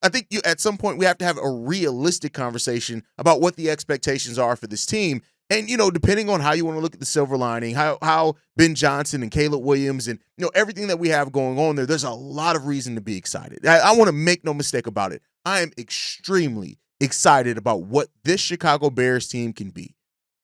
I think at some point we have to have a realistic conversation about what the expectations are for this team. And, depending on how you want to look at the silver lining, how Ben Johnson and Caleb Williams and, everything that we have going on there's a lot of reason to be excited. I want to make no mistake about it. I am extremely excited about what this Chicago Bears team can be.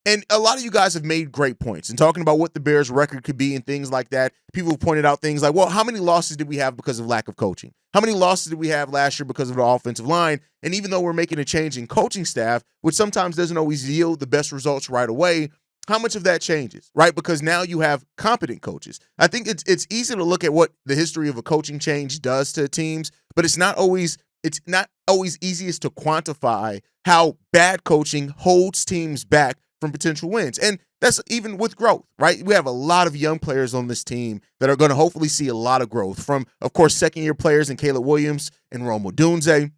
And a lot of you guys have made great points and talking about what the Bears record could be and things like that. People have pointed out things like, well, how many losses did we have because of lack of coaching? How many losses did we have last year because of the offensive line? And even though we're making a change in coaching staff, which sometimes doesn't always yield the best results right away, how much of that changes, right? Because now you have competent coaches. I think it's easy to look at what the history of a coaching change does to teams, but it's not always easiest to quantify how bad coaching holds teams back from potential wins. And that's even with growth, right? We have a lot of young players on this team that are going to hopefully see a lot of growth from, of course, second-year players in Caleb Williams and Rome Odunze,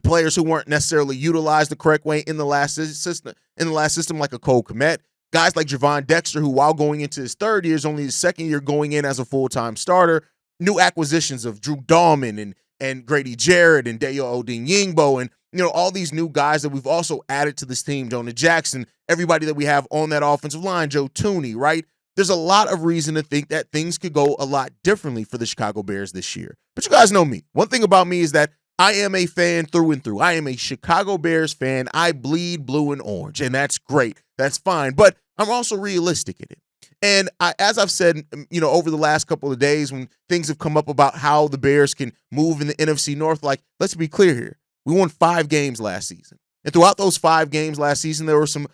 players who weren't necessarily utilized the correct way in the last system like a Cole Kmet, guys like Javon Dexter, who while going into his third year is only his second year going in as a full-time starter, new acquisitions of Drew Dahlman and Grady Jarrett and Dayo Odin-Yingbo and all these new guys that we've also added to this team, Jonah Jackson, everybody that we have on that offensive line, Joe Thuney, right? There's a lot of reason to think that things could go a lot differently for the Chicago Bears this year. But you guys know me. One thing about me is that I am a fan through and through. I am a Chicago Bears fan. I bleed blue and orange, and that's great. That's fine. But I'm also realistic in it. And as I've said, over the last couple of days when things have come up about how the Bears can move in the NFC North, like, let's be clear here. We won 5 games last season. And throughout those 5 games last season, there were some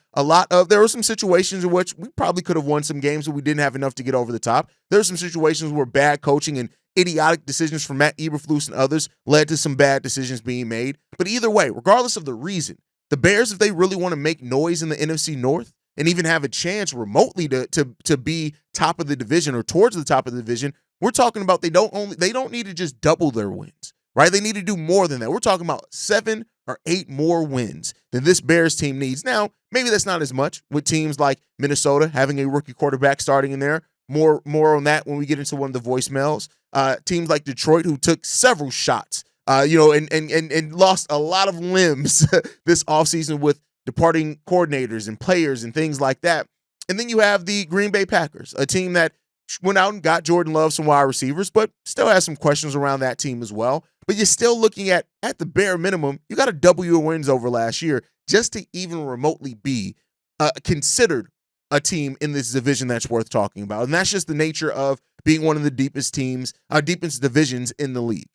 situations in which we probably could have won some games, but we didn't have enough to get over the top. There were some situations where bad coaching and idiotic decisions from Matt Eberflus and others led to some bad decisions being made. But either way, regardless of the reason, the Bears, if they really want to make noise in the NFC North and even have a chance remotely to be top of the division or towards the top of the division, we're talking about they don't need to just double their wins. Right? They need to do more than that. We're talking about 7 or 8 more wins than this Bears team needs. Now, maybe that's not as much with teams like Minnesota having a rookie quarterback starting in there. More on that when we get into one of the voicemails. Teams like Detroit who took several shots, and lost a lot of limbs this offseason with departing coordinators and players and things like that. And then you have the Green Bay Packers, a team that went out and got Jordan Love some wide receivers, but still has some questions around that team as well. But you're still looking at the bare minimum, you got to double your wins over last year just to even remotely be considered a team in this division that's worth talking about. And that's just the nature of being one of the deepest divisions in the league.